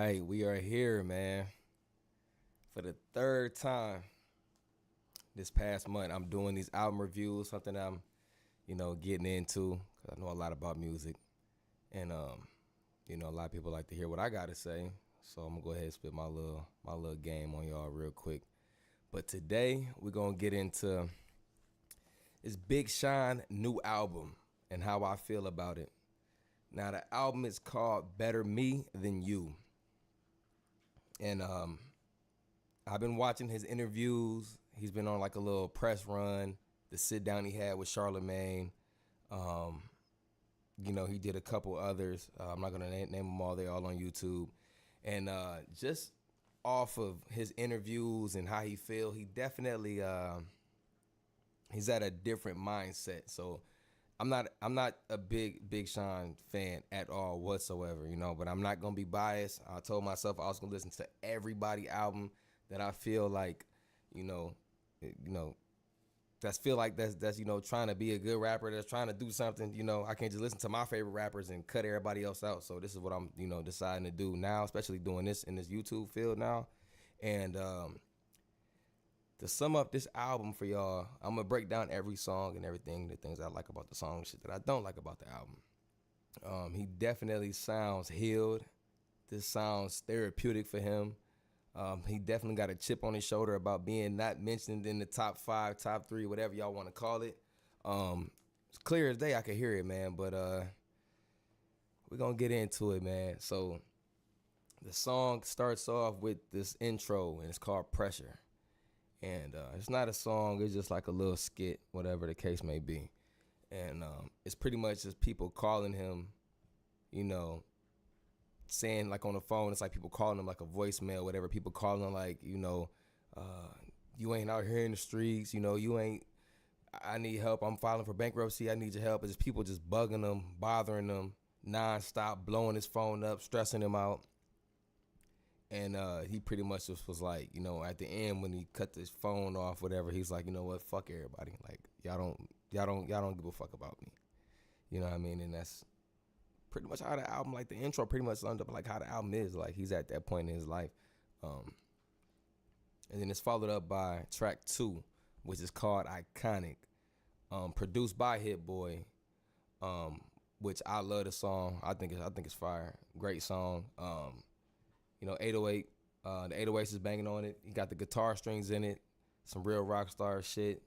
right, we are here, man, for the third time this past month. I'm doing these album reviews, something I'm getting into because I know a lot about music, and a lot of people like to hear what I got to say. So I'm gonna go ahead and spit my little game on y'all real quick. But today we're gonna get into this Big Sean new album and how I feel about it. Now the album is called Better Me Than You, and I've been watching his interviews. He's been on like a little press run, the sit down he had with Charlemagne. Um, he did a couple others. I'm not gonna name them all. They're all on YouTube. And just off of his interviews and how he feel, he definitely he's at a different mindset. So I'm not a big Sean fan at all whatsoever, but I'm not gonna be biased. I told myself I was gonna listen to everybody album that I feel like, you know, you know, that's feel like that's trying to be a good rapper, that's trying to do something. I can't just listen to my favorite rappers and cut everybody else out. So this is what I'm deciding to do now, especially doing this in this YouTube field now. And to sum up this album for y'all, I'm gonna break down every song and everything, the things I like about the song, shit that I don't like about the album. He definitely sounds healed. This sounds therapeutic for him. He definitely got a chip on his shoulder about being not mentioned in the top 5, top 3, whatever y'all want to call it. It's clear as day, I can hear it, man. But we're gonna get into it, man. So the song starts off with this intro, and it's called Pressure. And it's not a song, it's just like a little skit, whatever the case may be. And it's pretty much just people calling him, you know, saying like on the phone. It's like people calling him like a voicemail, whatever. People calling him like, you ain't out here in the streets, you ain't, I need help, I'm filing for bankruptcy, I need your help. It's just people just bugging him, bothering him nonstop, blowing his phone up, stressing him out. And he pretty much just was like, at the end when he cut his phone off, whatever, he's like, you know what, fuck everybody. Like y'all don't give a fuck about me. You know what I mean? And that's pretty much how the album, like the intro pretty much summed up like how the album is. Like he's at that point in his life. And then it's followed up by track 2, which is called Iconic, produced by Hit Boy, which I love the song. I think it's fire. Great song. 808. The 808s is banging on it. He got the guitar strings in it. Some real rock star shit.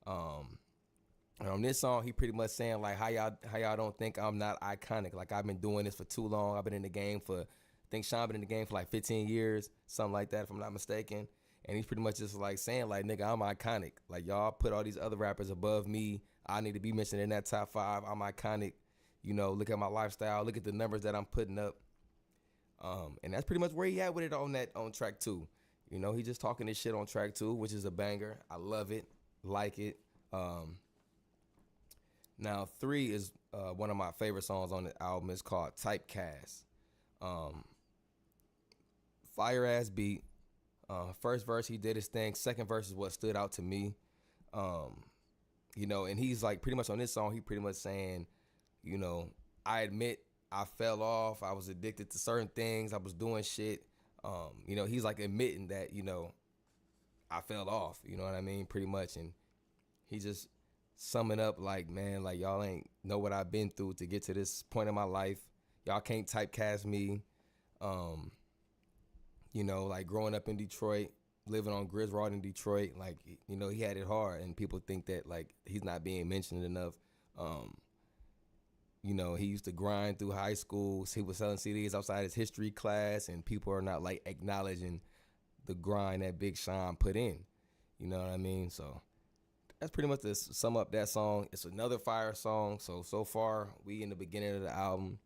And on this song, he pretty much saying like how y'all don't think I'm not iconic. Like I've been doing this for too long. I've been in the game for, I think Sean been in the game for like 15 years, something like that, if I'm not mistaken. And he's pretty much just like saying like, nigga, I'm iconic. Like y'all put all these other rappers above me. I need to be mentioned in that top 5. I'm iconic. Look at my lifestyle. Look at the numbers that I'm putting up. And that's pretty much where he at with it on track 2. He just talking this shit on track 2, which is a banger. I love it, like it. Now 3 is one of my favorite songs on the album. It's called Typecast. Fire ass beat. First verse he did his thing. Second verse is what stood out to me. And he's like pretty much on this song. He pretty much saying, I admit I fell off. I was addicted to certain things. I was doing shit. He's like admitting that, I fell off. You know what I mean? Pretty much. And he just summing up like, man, like y'all ain't know what I've been through to get to this point in my life. Y'all can't typecast me. Like growing up in Detroit, living on Griswold in Detroit, like, he had it hard, and people think that like he's not being mentioned enough. He used to grind through high school. He was selling CDs outside his history class, and people are not like acknowledging the grind that Big Sean put in. You know what I mean? So that's pretty much to sum up that song. It's another fire song. So far we in the beginning of the album,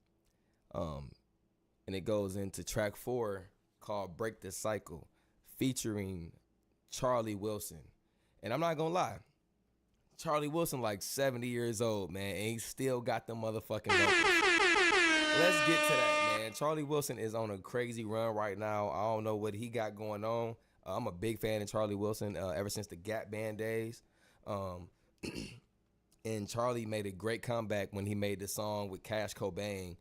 and it goes into track 4 called Break the Cycle, featuring Charlie Wilson. And I'm not gonna lie, Charlie Wilson like 70 years old, man, and he still got them motherfucking vocals. Let's get to that, man. Charlie Wilson is on a crazy run right now. I don't know what he got going on. I'm a big fan of Charlie Wilson ever since the Gap Band days. And Charlie made a great comeback when he made the song with Cash Cobain.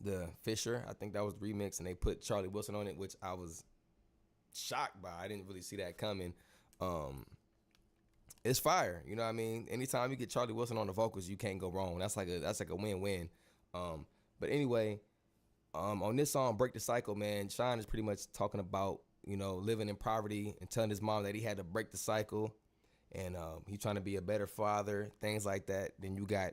the Fisher. I think that was the remix, and they put Charlie Wilson on it, which I was shocked by. I didn't really see that coming. Um, it's fire. You know what I mean? Anytime you get Charlie Wilson on the vocals, you can't go wrong. That's like a win-win. Um, but anyway, on this song, Break the Cycle, man, Sean is pretty much talking about, living in poverty and telling his mom that he had to break the cycle, and he's trying to be a better father, things like that. Then you got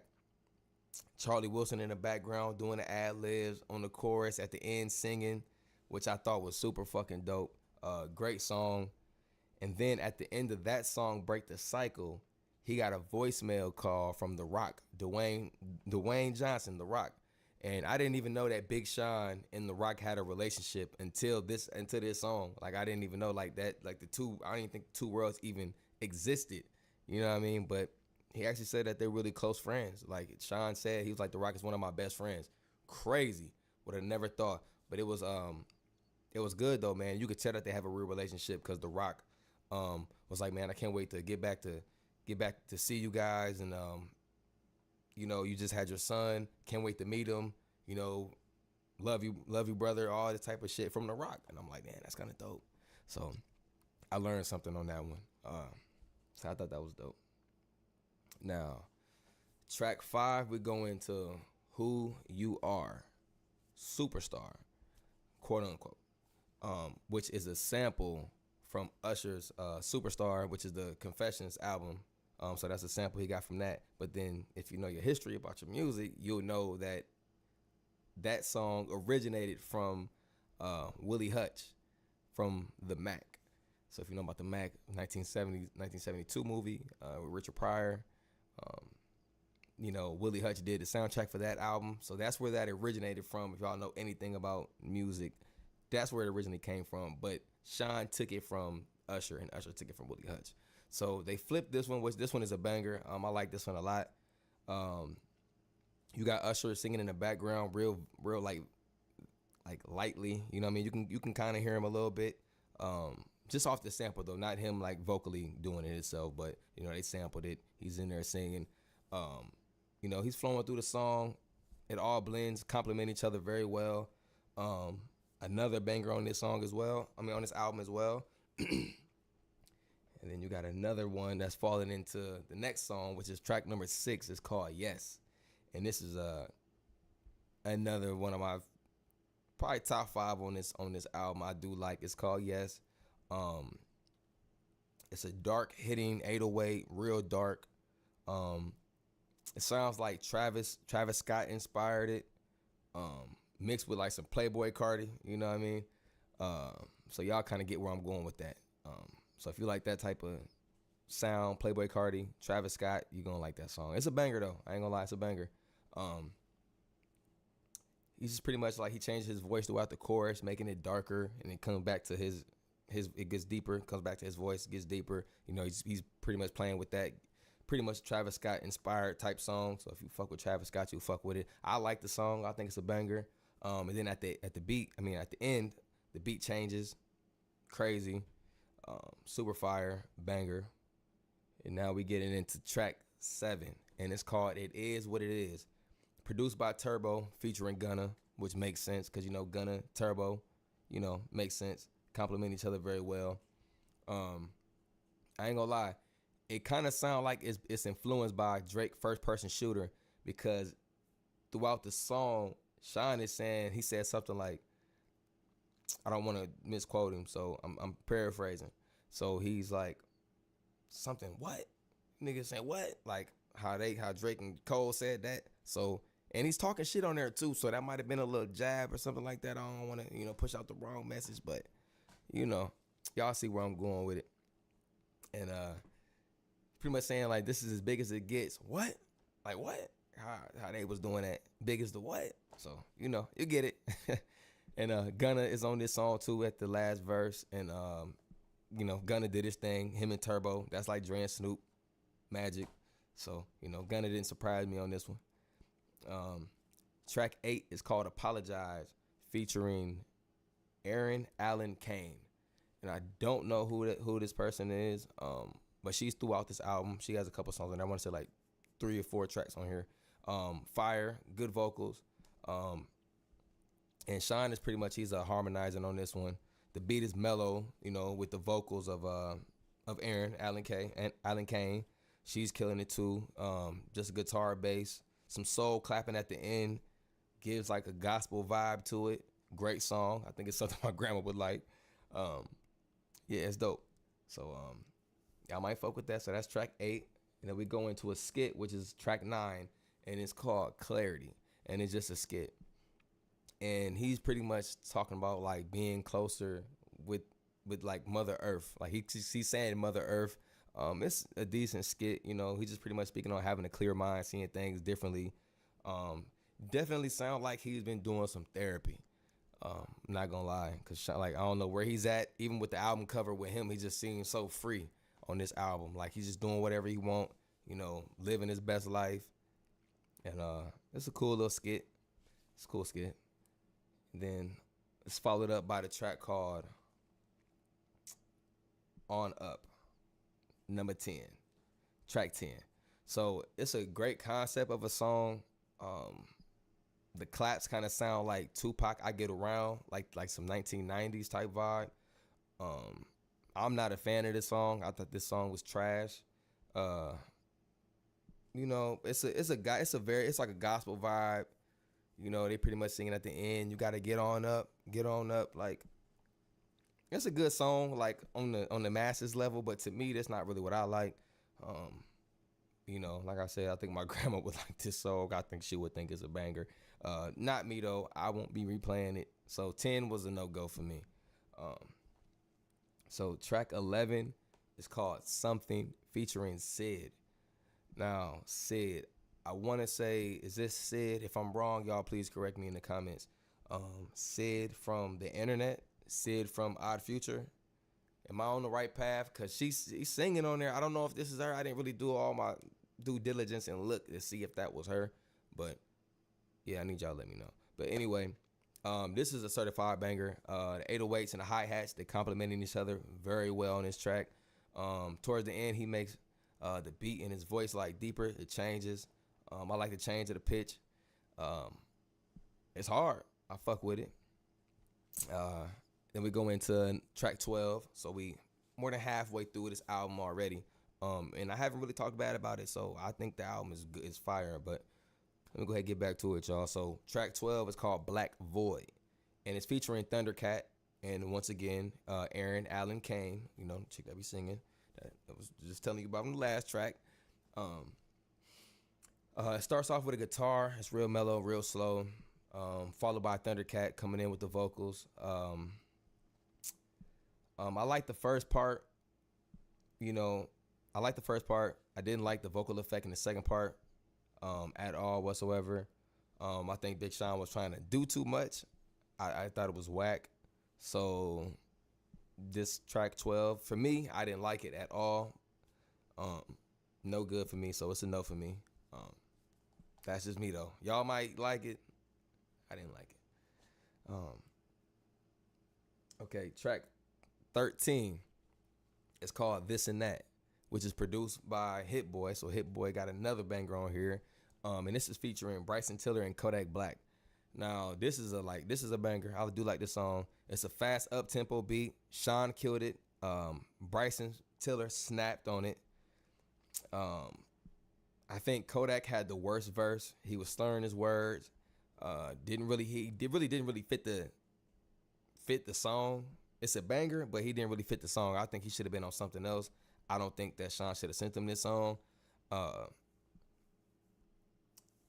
Charlie Wilson in the background doing the ad libs on the chorus at the end singing, which I thought was super fucking dope. Great song. And then at the end of that song, Break the Cycle, he got a voicemail call from The Rock, Dwayne Johnson, The Rock. And I didn't even know that Big Sean and The Rock had a relationship until this song. Like, I didn't even know like that, like I don't even think the two worlds even existed. You know what I mean? But he actually said that they're really close friends. Like Sean said, he was like, The Rock is one of my best friends. Crazy. Would have never thought. But it was good though, man. You could tell that they have a real relationship because The Rock was like, man, I can't wait to get back to see you guys, and you just had your son, can't wait to meet him, love you brother, all this type of shit from The Rock. And I'm like, man, that's kind of dope. So I learned something on that one. So I thought that was dope. Now, track 5, we go into Who You Are, Superstar, quote unquote, which is a sample from Usher's Superstar, which is the Confessions album. So that's a sample he got from that. But then if you know your history about your music, you'll know that that song originated from Willie Hutch from The Mac. So if you know about The Mac, 1972 movie with Richard Pryor, Willie Hutch did the soundtrack for that album. So that's where that originated from. If y'all know anything about music, that's where it originally came from. But Sean took it from Usher, and Usher took it from Willie Hutch. So they flipped this one, which this one is a banger. I like this one a lot. You got Usher singing in the background, real like lightly. You know what I mean? You can kind of hear him a little bit. Just off the sample though, not him like vocally doing it itself, but they sampled it. He's in there singing. He's flowing through the song. It all blends, complement each other very well. Another banger on this song as well. On this album as well. And then you got another one that's falling into the next song, which is track number 6. It's called Yes. And this is another one of my probably top 5 on this album. I do like. It's called Yes. It's a dark hitting 808, real dark. It sounds like Travis Scott inspired it. Mixed with like some Playboy Cardi, you know what I mean? So y'all kind of get where I'm going with that. So if you like that type of sound, Playboy Cardi, Travis Scott, you're going to like that song. It's a banger though. I ain't gonna lie, it's a banger. He's just pretty much like he changed his voice throughout the chorus, making it darker, and it comes back to his it gets deeper, comes back to his voice, gets deeper. He's pretty much playing with that pretty much Travis Scott inspired type song. So if you fuck with Travis Scott, you fuck with it. I like the song. I think it's a banger. And then at the end, the beat changes, crazy, super fire, banger. And now we getting into track 7, and it's called "It Is What It Is," produced by Turbo, featuring Gunna, which makes sense because Gunna, Turbo, makes sense, complement each other very well. I ain't gonna lie, it kind of sounds like it's influenced by Drake First Person Shooter, because throughout the song, Sean is saying, he said something like, I don't want to misquote him, so I'm paraphrasing. So he's like, something, what? Niggas saying what? Like how Drake and Cole said that. So, and he's talking shit on there too, so that might have been a little jab or something like that. I don't want to, push out the wrong message, but y'all see where I'm going with it. And pretty much saying like, this is as big as it gets. What? Like what? How they was doing that? Big as the what? So, you get it. And Gunna is on this song too at the last verse. And Gunna did his thing, him and Turbo. That's like Dre and Snoop magic. So, Gunna didn't surprise me on this one. Track 8 is called Apologize, featuring Aaron Allen Kane. And I don't know who this person is, but she's throughout this album. She has a couple songs, and I want to say like 3 or 4 tracks on here. Fire, good vocals. And Sean is pretty much he's harmonizing on this one. The beat is mellow, you know, with the vocals of Aaron Allen K and Allen Kane. She's killing it too. Just a guitar, bass, some soul clapping at the end, gives like a gospel vibe to it. Great song. I think it's something my grandma would like. Um, yeah, it's dope. So y'all might fuck with that. So that's track 8, and then we go into a skit, which is track 9, and it's called Clarity, and it's just a skit. And he's pretty much talking about like being closer with like Mother Earth. Like he's saying Mother Earth. It's a decent skit, you know. He's just pretty much speaking on having a clear mind, seeing things differently. Um, Definitely sound like he's been doing some therapy. I'm not gonna lie, cause like I don't know where he's at. Even with the album cover with him, he just seems so free on this album. Like he's just doing whatever he want, you know, living his best life. And it's a cool little skit. It's a cool skit. Then it's followed up by the track called On Up, number 10, track 10. So it's a great concept of a song. The claps kind of sound like Tupac, I Get Around, like some 1990s type vibe. Um, I'm not a fan of this song. I thought this song was trash. Uh, you know, it's like a gospel vibe. You know, they pretty much singing at the end. You got to get on up, get on up. Like it's a good song, like on the masses level, but to me, that's not really what I like. Um, you know, like I said, I think my grandma would like this song. I think she would think it's a banger. Not me though. I won't be replaying it. So 10 was a no go for me. Um, so track 11 is called Something featuring Sid. Now, Sid, I want to say, is this Sid? If I'm wrong, y'all please correct me in the comments. Sid from the internet, Sid from Odd Future. Am I on the right path? Cause she's singing on there. I don't know if this is her. I didn't really do all my due diligence and look to see if that was her. But yeah, I need y'all to let me know. But anyway, this is a certified banger. The 808s and the hi-hats, they complementing each other very well on this track. Towards the end, he makes the beat and his voice like deeper. It changes. I like the change of the pitch. Um, it's hard. I fuck with it. Then we go into track 12. So we more than halfway through this album already. And I haven't really talked bad about it, so I think the album is good, is fire. But let me go ahead and get back to it, y'all. So track 12 is called Black Void, and it's featuring Thundercat and once again Aaron Allen Kane. You know, the chick that be singing. That I was just telling you about on the last track. It starts off with a guitar. It's real mellow, real slow. Followed by Thundercat coming in with the vocals. I like the first part. You know, I like the first part. I didn't like the vocal effect in the second part at all whatsoever. I think Big Sean was trying to do too much. I thought it was whack. So this track 12, for me, I didn't like it at all. No good for me, so it's a no for me. That's just me though. Y'all might like it. I didn't like it. Okay, track 13. It's called This and That, which is produced by Hit Boy. So Hit Boy got another banger on here. And this is featuring Bryson Tiller and Kodak Black. Now, this is a banger. I do like this song. It's a fast up tempo beat. Sean killed it. Bryson Tiller snapped on it. I think Kodak had the worst verse. He was slurring his words. He didn't really fit the song. It's a banger, but he didn't really fit the song. I think he should have been on something else. I don't think that Sean should have sent him this song.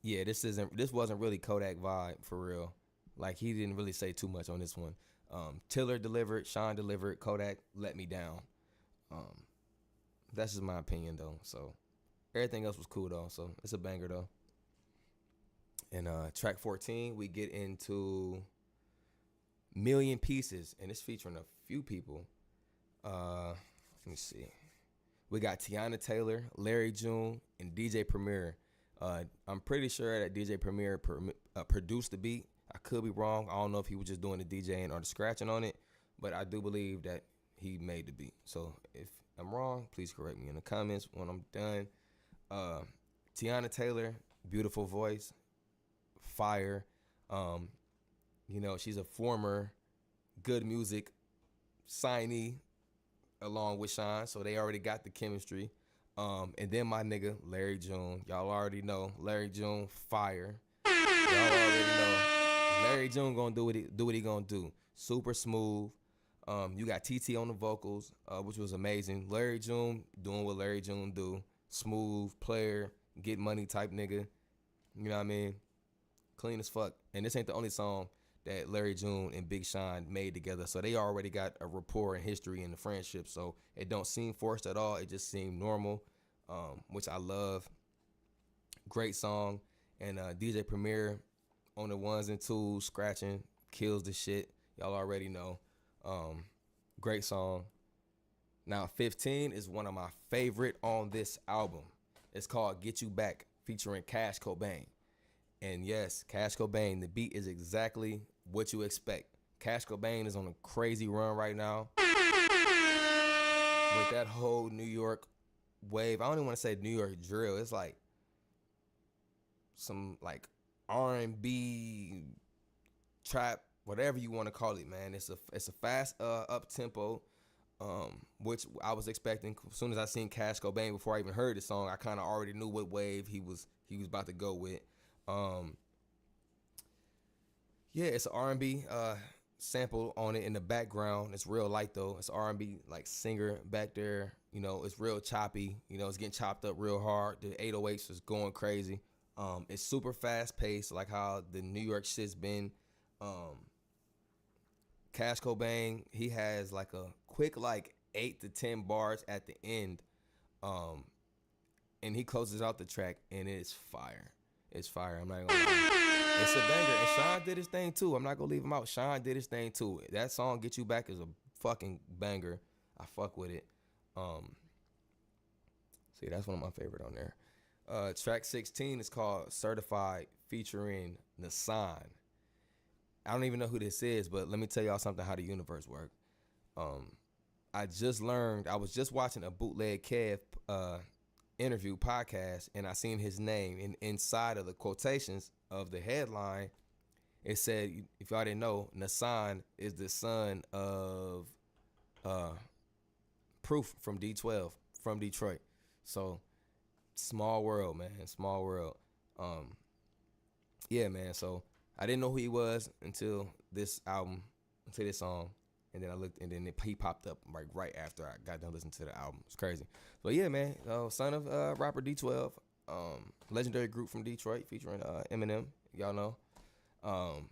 Yeah, this wasn't really Kodak vibe for real. Like he didn't really say too much on this one. Tiller delivered, Sean delivered, Kodak let me down. That's just my opinion though. So everything else was cool though. So it's a banger though. And track 14, we get into Million Pieces, and it's featuring a few people. Let me see. We got Tiana Taylor, Larry June, and DJ Premier. I'm pretty sure that DJ Premier produced the beat. I could be wrong. I don't know if he was just doing the DJing or the scratching on it, but I do believe that he made the beat. So if I'm wrong, please correct me in the comments when I'm done. Tiana Taylor, beautiful voice, fire. You know, she's a former Good Music signee along with Sean, so they already got the chemistry. And then my nigga Larry June, y'all already know Larry June fire. Y'all already know Larry June gonna do what he gonna do. Super smooth. You got TT on the vocals, which was amazing. Larry June doing what Larry June do. Smooth player, get money type nigga. You know what I mean? Clean as fuck. And this ain't the only song that Larry June and Big Sean made together. So they already got a rapport and history in the friendship. So it don't seem forced at all. It just seemed normal, which I love. Great song. And DJ Premier on the ones and twos, scratching, kills the shit. Y'all already know. Great song. Now, 15 is one of my favorite on this album. It's called Get You Back, featuring Cash Cobain. And yes, Cash Cobain, the beat is exactly what you expect. Cash Cobain is on a crazy run right now with that whole New York wave. I don't even want to say New York drill. It's like some like R&B, trap, whatever you want to call it, man. It's a fast up tempo, which I was expecting. As soon as I seen Cash Cobain, before I even heard the song, I kind of already knew what wave he was about to go with. Yeah, it's an R&B sample on it in the background. It's real light though. It's R&B like singer back there. You know, it's real choppy. You know, it's getting chopped up real hard. The 808s is going crazy. It's super fast paced, like how the New York shit's been. Cash Cobain, he has like a quick like 8 to 10 bars at the end, and he closes out the track, and it's fire. It's fire. I'm not gonna lie. It's a banger, and Sean did his thing too. I'm not gonna leave him out. Sean did his thing too. That song "Get You Back" is a fucking banger. I fuck with it. See, that's one of my favorite on there. Track 16 is called "Certified," featuring Nassan. I don't even know who this is, but let me tell y'all something how the universe works. I just learned, I was just watching a Bootleg Kev interview podcast, and I seen his name, and inside of the quotations of the headline, it said, if y'all didn't know, Nassan is the son of Proof from D12 from Detroit. So small world, man, small world. Yeah, man. So I didn't know who he was until this album, until this song, and then I looked, and then he popped up right after I got done listening to the album. It's crazy. But yeah, man, son of rapper D12, legendary group from Detroit featuring Eminem. Y'all know.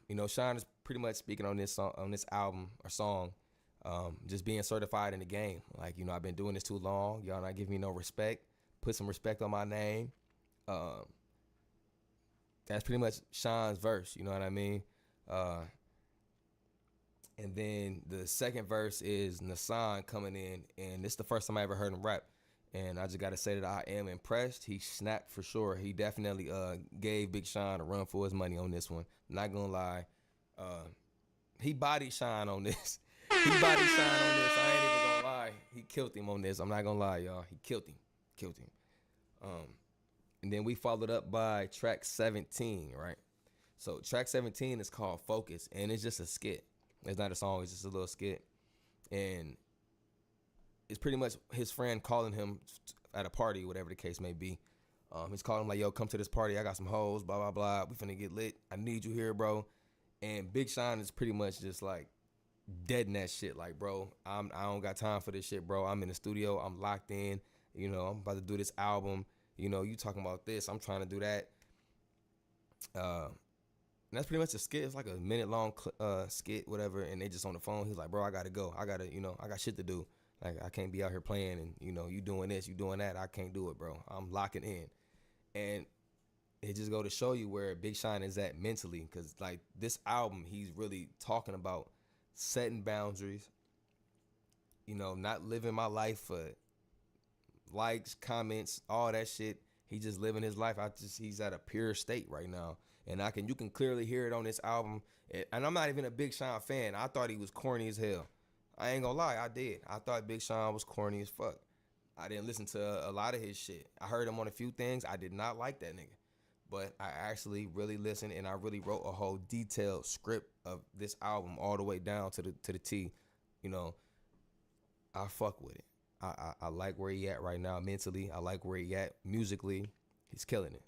You know, Sean is pretty much speaking on this song, on this album or song, just being certified in the game. Like, you know, I've been doing this too long. Y'all not giving me no respect. Put some respect on my name. That's pretty much Sean's verse. You know what I mean? And then the second verse is Nassan coming in, and it's the first time I ever heard him rap. And I just got to say that I am impressed. He snapped for sure. He definitely gave Big Sean a run for his money on this one. Not going to lie. He bodied Sean on this. He bodied Sean on this. I ain't even going to lie. He killed him on this. I'm not going to lie, y'all. He killed him. Killed him. And then we followed up by track 17, right? So track 17 is called Focus, and it's just a skit. It's not a song. It's just a little skit. And it's pretty much his friend calling him at a party, whatever the case may be. He's calling him like, yo, come to this party. I got some hoes, blah, blah, blah. We finna get lit. I need you here, bro. And Big Sean is pretty much just like dead in that shit. Like, bro, I don't got time for this shit, bro. I'm in the studio. I'm locked in. You know, I'm about to do this album. You know, you talking about this. I'm trying to do that. And that's pretty much a skit. It's like a minute long skit, whatever. And they just on the phone. He's like, bro, I got to go. I got to, you know, I got shit to do. Like, I can't be out here playing and, you know, you doing this, you doing that. I can't do it, bro. I'm locking in. And it just go to show you where Big Sean is at mentally. Because, like, this album, he's really talking about setting boundaries, you know, not living my life for likes, comments, all that shit. He just living his life. He's at a pure state right now. And you can clearly hear it on this album. And I'm not even a Big Sean fan. I thought he was corny as hell. I ain't gonna lie, I did. I thought Big Sean was corny as fuck. I didn't listen to a lot of his shit. I heard him on a few things. I did not like that nigga. but I actually really listened and I really wrote a whole detailed script of this album all the way down to the T. You know, I fuck with it. I like where he at right now mentally. I like where he at musically. He's killing it.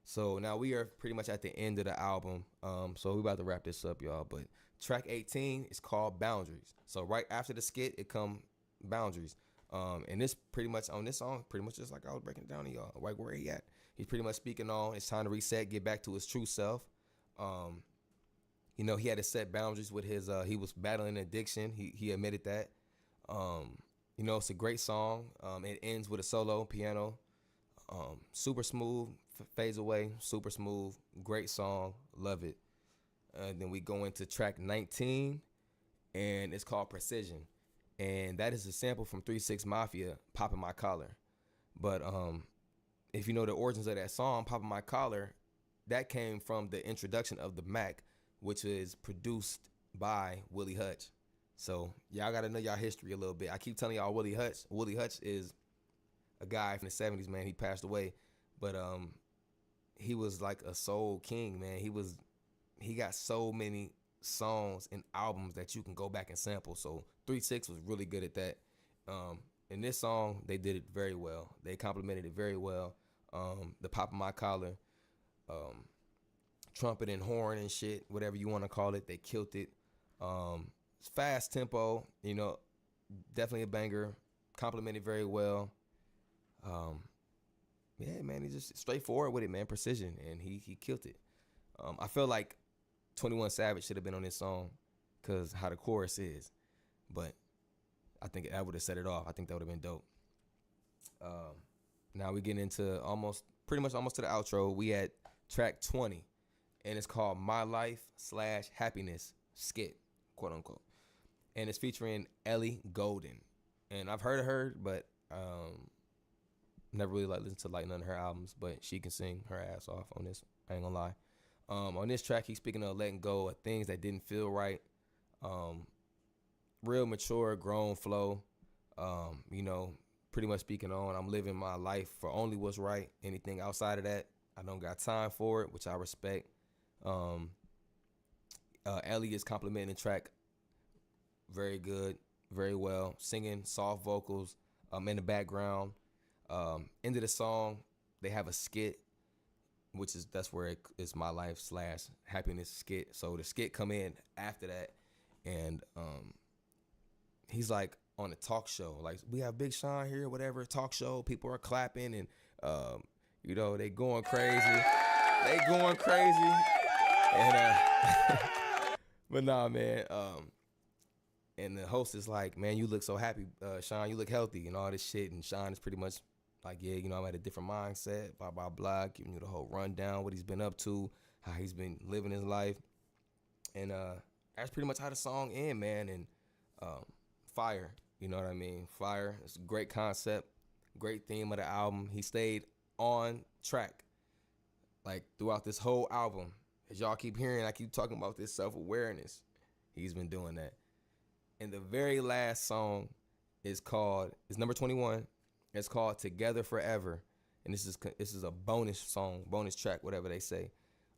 So now we are pretty much at the end of the album. So we about to wrap this up, y'all. But track 18 is called Boundaries. So right after the skit, it come Boundaries. And this pretty much on this song, pretty much just like I was breaking down to y'all, like where he at. He's pretty much speaking on it's time to reset, get back to his true self. You know, he had to set boundaries with his he was battling addiction. He admitted that. You know, it's a great song. It ends with a solo piano. Super smooth, fades away, super smooth, great song, love it. Then we go into track 19, and it's called Precision, and that is a sample from 3 6 Mafia, Poppin' My Collar. But if you know the origins of that song, Poppin' My Collar, that came from the introduction of the Mac, which is produced by Willie Hutch. So y'all gotta know y'all history a little bit. I keep telling y'all Willie Hutch. Willie Hutch is a guy from the 70s, man. He passed away, but he was like a soul king, man. He got so many songs and albums that you can go back and sample. So 3 6 was really good at that. In this song, they did it very well. They complimented it very well. The Pop of My Collar, trumpet and horn and shit, whatever you want to call it, they killed it. Fast tempo, you know, definitely a banger. Complimented very well. Yeah, man, he's just straightforward with it, man. Precision, and he killed it. I feel like 21 Savage should have been on this song because how the chorus is, but I think that would have set it off. I think that would have been dope. Now we get into pretty much almost to the outro. We at track 20, and it's called My Life / Happiness Skit, quote unquote, and it's featuring Ellie Goulding. And I've heard of her, but never really listened to none of her albums. But she can sing her ass off on this. I ain't gonna lie. On this track, he's speaking of letting go of things that didn't feel right. Real mature, grown flow. You know, pretty much speaking on I'm living my life for only what's right. Anything outside of that, I don't got time for it, which I respect. Ellie is complimenting the track very good, very well. Singing, soft vocals in the background. End of the song, they have a skit, that's where it's My Life / Happiness skit. So the skit come in after that, and he's like on a talk show, like we have Big Sean here, whatever talk show. People are clapping and you know they going crazy, and but nah, man. And the host is like, man, you look so happy, Sean. You look healthy and all this shit. And Sean is pretty much like, yeah, you know, I'm at a different mindset, blah, blah, blah, giving you the whole rundown, what he's been up to, how he's been living his life. And that's pretty much how the song ends, man. And fire, you know what I mean? Fire. It's a great concept, great theme of the album. He stayed on track, like, throughout this whole album. As y'all keep hearing, I keep talking about this self-awareness. He's been doing that. And the very last song is number 21. It's called Together Forever. And this is a bonus song, bonus track, whatever they say.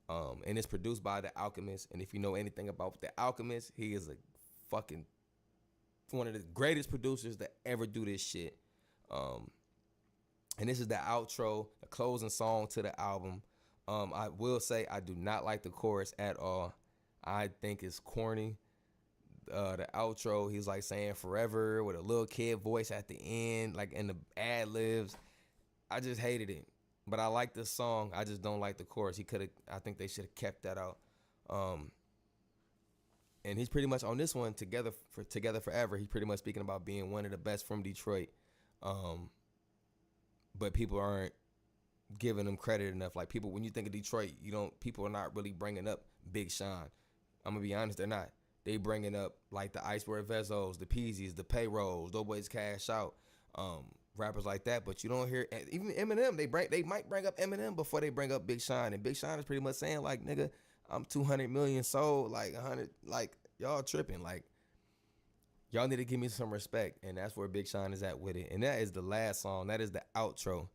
And it's produced by The Alchemist. And if you know anything about The Alchemist, he is a fucking one of the greatest producers that ever do this shit. And this is the outro, the closing song to the album. I will say I do not like the chorus at all. I think it's corny. The outro, he's like saying forever with a little kid voice at the end, like in the ad libs. I just hated it, but I like the song. I just don't like the chorus. I think they should have kept that out. And he's pretty much on this one, Together Forever. He's pretty much speaking about being one of the best from Detroit. But people aren't giving him credit enough. Like people, when you think of Detroit, people are not really bringing up Big Sean. I'm gonna be honest, they're not. They bringing up like the Iceberg Vezos, the Peasies, the Payrolls, Doughboys Cash Out, rappers like that. But you don't hear even Eminem. They might bring up Eminem before they bring up Big Sean, and Big Sean is pretty much saying like, nigga, I'm 200 million sold, like 100, like y'all tripping, like y'all need to give me some respect, and that's where Big Sean is at with it. And that is the last song. That is the outro.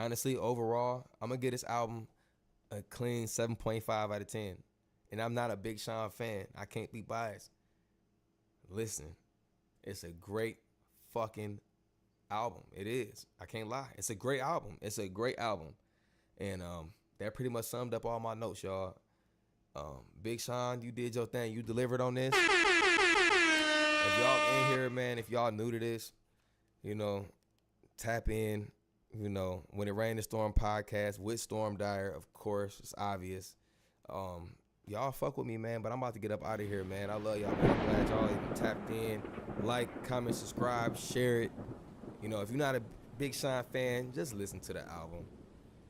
honestly, overall, I'm gonna give this album a clean 7.5 out of 10. And I'm not a Big Sean fan. I can't be biased. Listen, it's a great fucking album. It is. I can't lie. It's a great album. It's a great album. And that pretty much summed up all my notes, y'all. Big Sean, you did your thing. You delivered on this. If y'all in here, man, if y'all new to this, you know, tap in. You know, When It Rained and Storm podcast with Storm Dyer, of course. It's obvious. Y'all fuck with me, man, but I'm about to get up out of here, man. I love y'all, man. I'm glad y'all even tapped in. Like, comment, subscribe, share it. You know, if you're not a Big Sean fan, just listen to the album.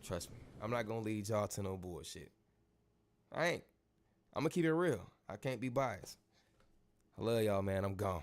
Trust me. I'm not going to lead y'all to no bullshit. I ain't. I'm going to keep it real. I can't be biased. I love y'all, man. I'm gone.